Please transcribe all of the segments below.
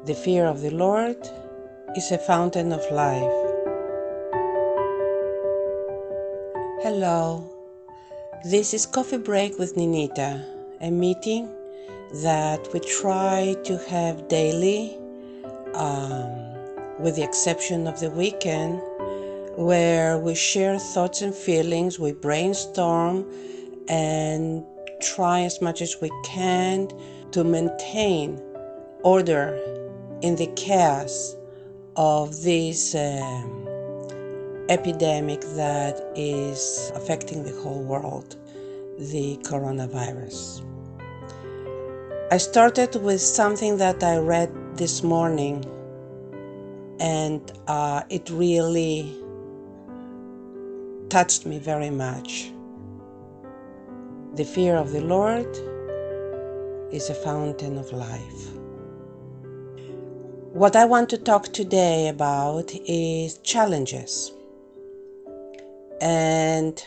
The fear of the Lord is a fountain of life. Hello, this is Coffee Break with Ninita, a meeting that we try to have daily, with the exception of the weekend, where we share thoughts and feelings, we brainstorm and try as much as we can to maintain order in the chaos of this epidemic that is affecting the whole world, the coronavirus. I started with something that I read this morning, and it really touched me very much. The fear of the Lord is a fountain of life. What I want to talk today about is challenges. And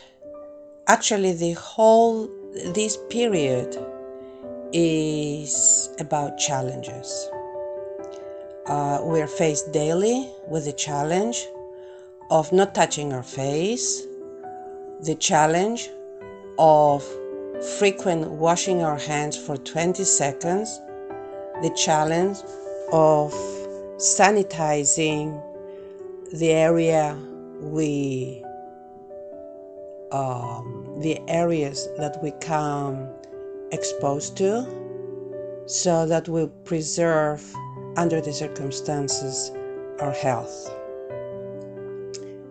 actually this period is about challenges. We're faced daily with the challenge of not touching our face, the challenge of frequent washing our hands for 20 seconds, the challenge of sanitizing the area the areas that we come exposed to, so that we preserve, under the circumstances, our health.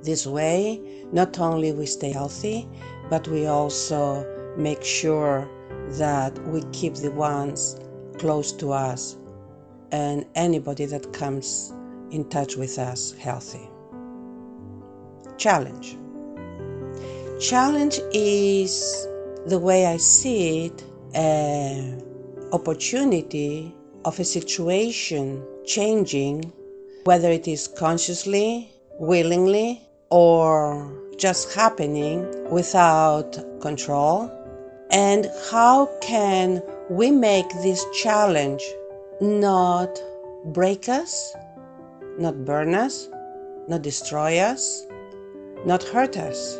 This way, not only we stay healthy, but we also make sure that we keep the ones close to us and anybody that comes in touch with us healthy. Challenge. Challenge is, the way I see it, an opportunity of a situation changing, whether it is consciously, willingly, or just happening without control. And how can we make this challenge not break us, not burn us, not destroy us, not hurt us?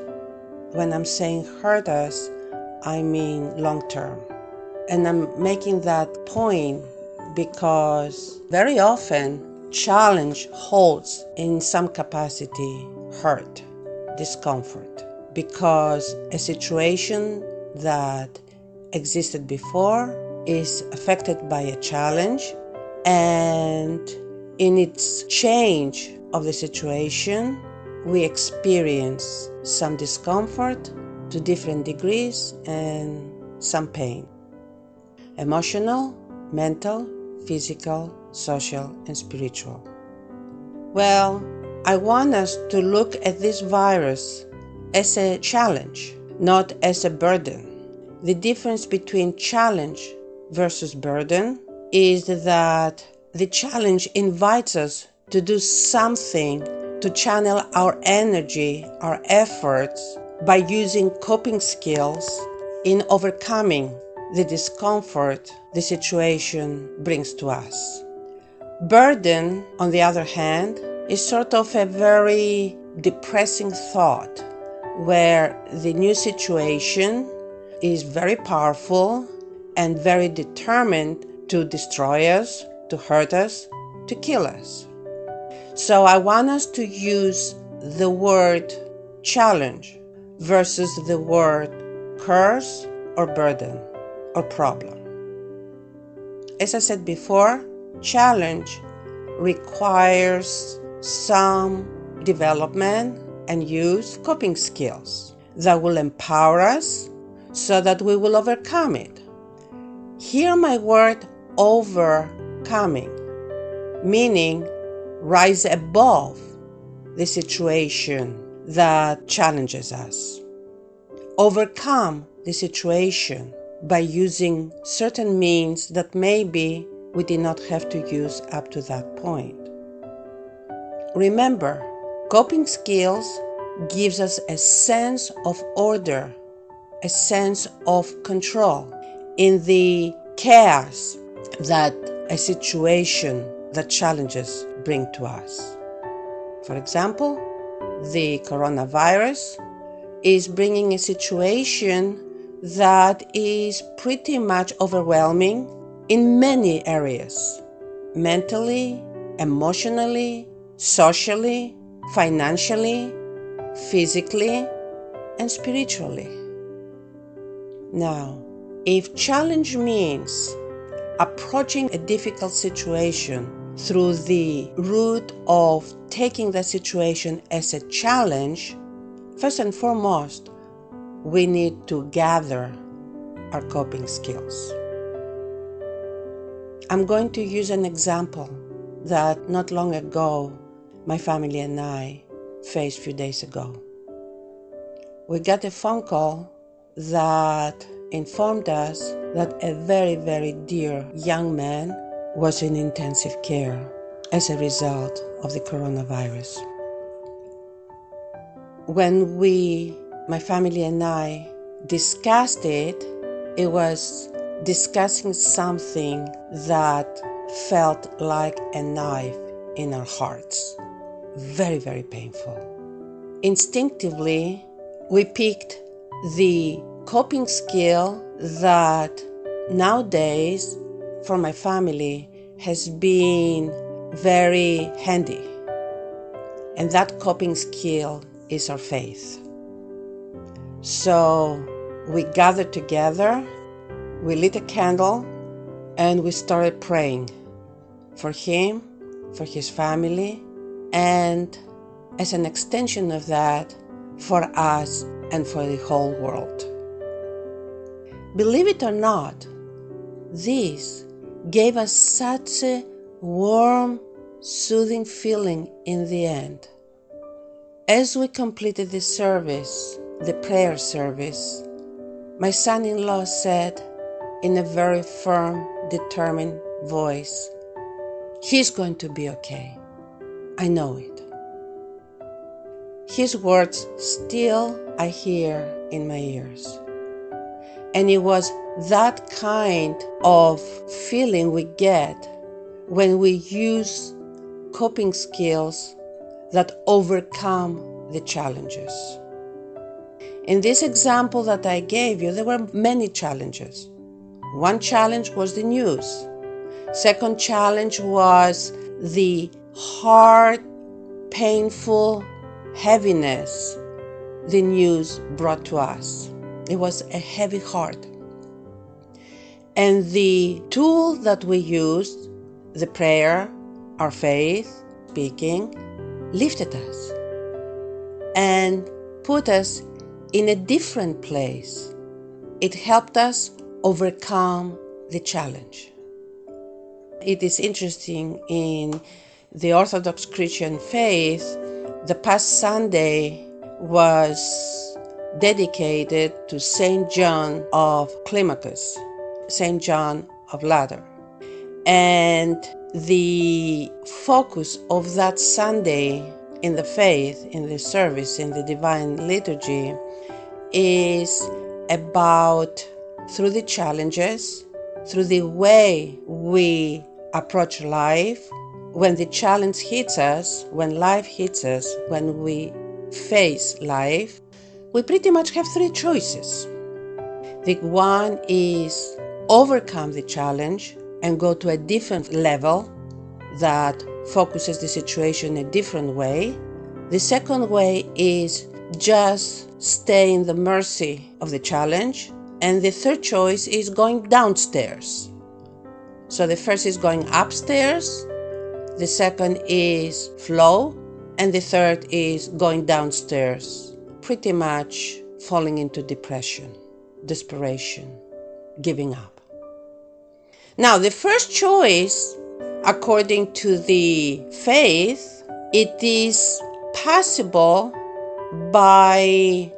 When I'm saying hurt us, I mean long term. And I'm making that point because very often challenge holds in some capacity hurt, discomfort, because a situation that existed before is affected by a challenge, and in its change of the situation, we experience some discomfort to different degrees and some pain. Emotional, mental, physical, social, and spiritual. Well, I want us to look at this virus as a challenge, not as a burden. The difference between challenge versus burden is that the challenge invites us to do something, to channel our energy, our efforts, by using coping skills in overcoming the discomfort the situation brings to us. Burden, on the other hand, is sort of a very depressing thought, where the new situation is very powerful and very determined to destroy us, to hurt us, to kill us. So I want us to use the word challenge versus the word curse or burden or problem. As I said before, challenge requires some development and use coping skills that will empower us so that we will overcome it. Hear my word overcoming, meaning rise above the situation that challenges us. Overcome the situation by using certain means that maybe we did not have to use up to that point. Remember, coping skills gives us a sense of order, a sense of control in the chaos that a situation that challenges bring to us. For example, the coronavirus is bringing a situation that is pretty much overwhelming in many areas: mentally, emotionally, socially, financially, physically, and spiritually. Now, if challenge means approaching a difficult situation through the route of taking the situation as a challenge, first and foremost, we need to gather our coping skills. I'm going to use an example that not long ago my family and I faced a few days ago. We got a phone call that informed us that a very, very dear young man was in intensive care as a result of the coronavirus. When my family and I discussed it, it was discussing something that felt like a knife in our hearts. Very, very painful. Instinctively, we picked the coping skill that nowadays for my family has been very handy. And that coping skill is our faith. So we gathered together, we lit a candle, and we started praying for him, for his family, and as an extension of that, for us and for the whole world. Believe it or not, this gave us such a warm, soothing feeling in the end. As we completed the service, the prayer service, my son-in-law said in a very firm, determined voice, "He's going to be okay. I know it." His words still I hear in my ears. And it was that kind of feeling we get when we use coping skills that overcome the challenges. In this example that I gave you, there were many challenges. One challenge was the news. Second challenge was the hard, painful heaviness the news brought to us. It was a heavy heart. And the tool that we used, the prayer, our faith, speaking, lifted us and put us in a different place. It helped us overcome the challenge. It is interesting, in the Orthodox Christian faith, the past Sunday was dedicated to Saint John of Climacus, Saint John of Ladder. And the focus of that Sunday in the faith, in the service, in the divine liturgy, is about, through the challenges, through the way we approach life, when the challenge hits us, when life hits us, when we face life, we pretty much have three choices. The one is overcome the challenge and go to a different level that focuses the situation in a different way. The second way is just stay in the mercy of the challenge. And the third choice is going downstairs. So the first is going upstairs, the second is flow, and the third is going downstairs, pretty much falling into depression, desperation, giving up. Now, the first choice, according to the faith, it is possible by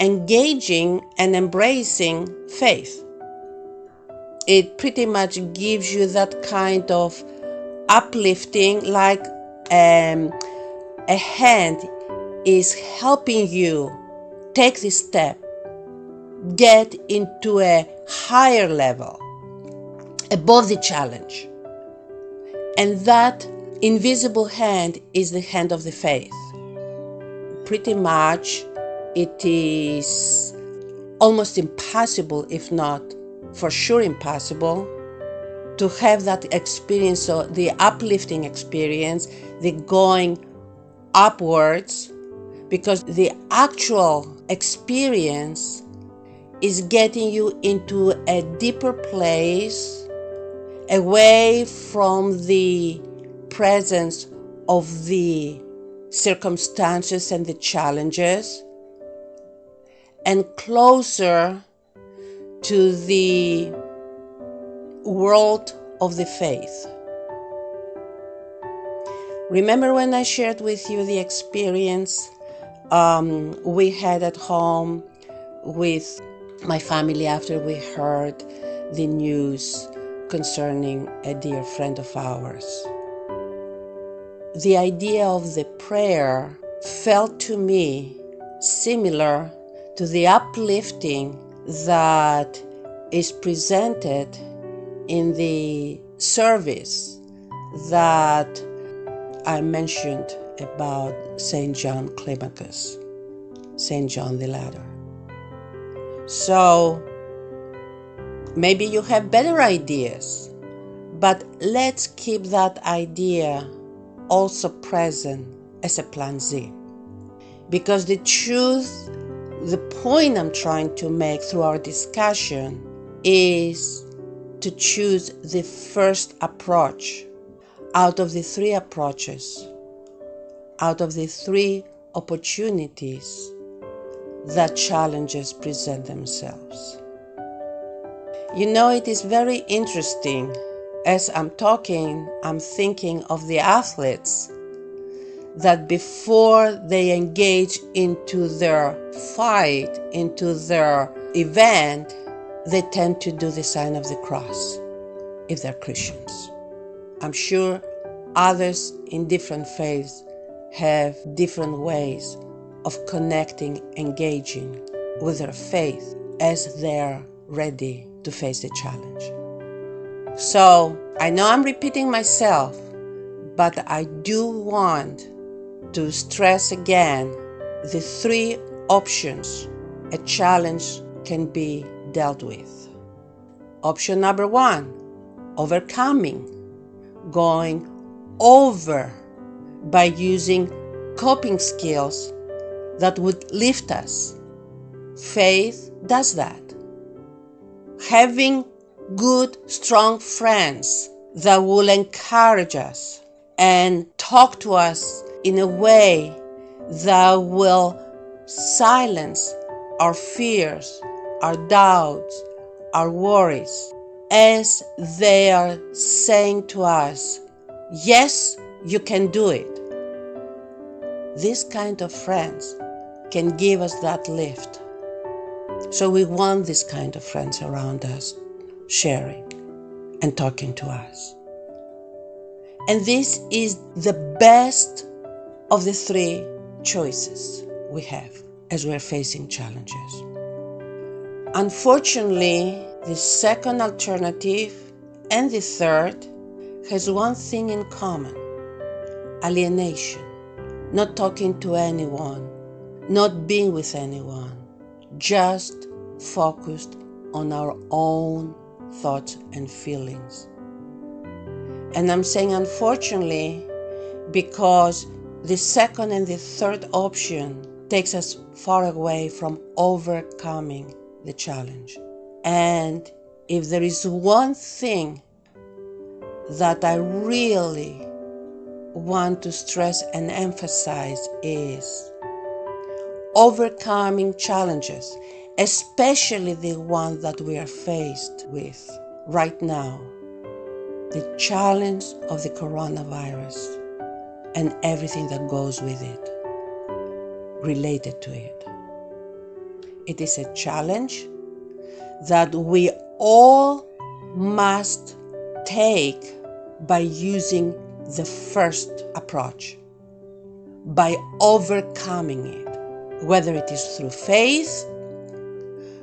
engaging and embracing faith. It pretty much gives you that kind of uplifting, like a hand is helping you take this step, get into a higher level, above the challenge. And that invisible hand is the hand of the faith. Pretty much it is almost impossible, if not for sure impossible, to have that experience, so the uplifting experience, the going upwards, because the actual experience is getting you into a deeper place, away from the presence of the circumstances and the challenges, and closer to the world of the faith. Remember when I shared with you the experience we had at home with my family after we heard the news concerning a dear friend of ours? The idea of the prayer felt to me similar to the uplifting that is presented in the service that I mentioned about St. John Climacus, St. John the Latter. So maybe you have better ideas, but let's keep that idea also present as a plan Z. Because the truth, the point I'm trying to make through our discussion is to choose the first approach out of the three approaches, out of the three opportunities that challenges present themselves. You know, it is very interesting. As I'm talking, I'm thinking of the athletes that before they engage into their fight, into their event, they tend to do the sign of the cross, if they're Christians. I'm sure others in different faiths have different ways of connecting, engaging with their faith as they're ready to face the challenge. So I know I'm repeating myself, but I do want to stress again the three options a challenge can be dealt with. Option number one, overcoming, going over by using coping skills that would lift us. Faith does that. Having good, strong friends that will encourage us and talk to us in a way that will silence our fears, our doubts, our worries, as they are saying to us, yes, you can do it. This kind of friends can give us that lift. So we want this kind of friends around us, sharing and talking to us. And this is the best of the three choices we have as we're facing challenges. Unfortunately, the second alternative and the third has one thing in common: alienation, not talking to anyone, not being with anyone, just focused on our own thoughts and feelings. And I'm saying unfortunately because the second and the third option takes us far away from overcoming the challenge. And if there is one thing that I really want to stress and emphasize is overcoming challenges, especially the one that we are faced with right now, the challenge of the coronavirus and everything that goes with it, related to it. It is a challenge that we all must take by using the first approach, by overcoming it, whether it is through faith,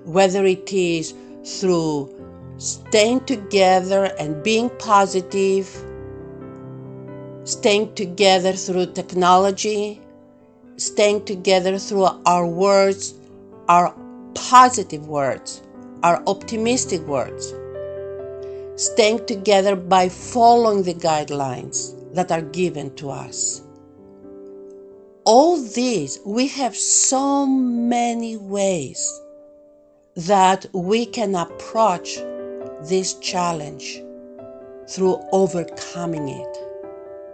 whether it is through staying together and being positive, staying together through technology, staying together through our words, our positive words, our optimistic words, staying together by following the guidelines that are given to us. All these, we have so many ways that we can approach this challenge through overcoming it,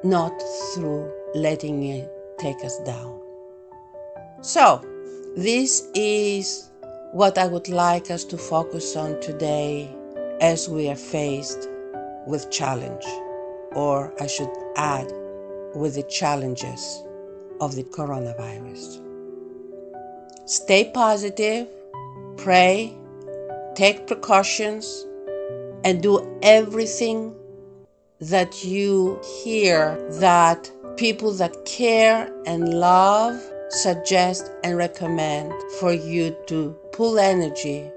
not through letting it take us down. So, this is what I would like us to focus on today as we are faced with challenge, or I should add, with the challenges of the coronavirus. Stay positive, pray, take precautions, and do everything that you hear that people that care and love suggest and recommend for you to pull energy,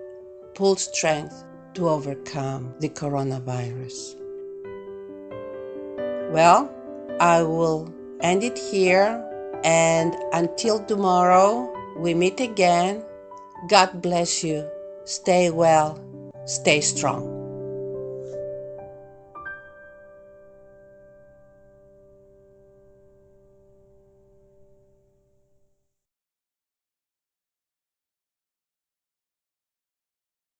pull strength to overcome the coronavirus. Well, I will end it here, and until tomorrow we meet again. God bless you. Stay well, stay strong.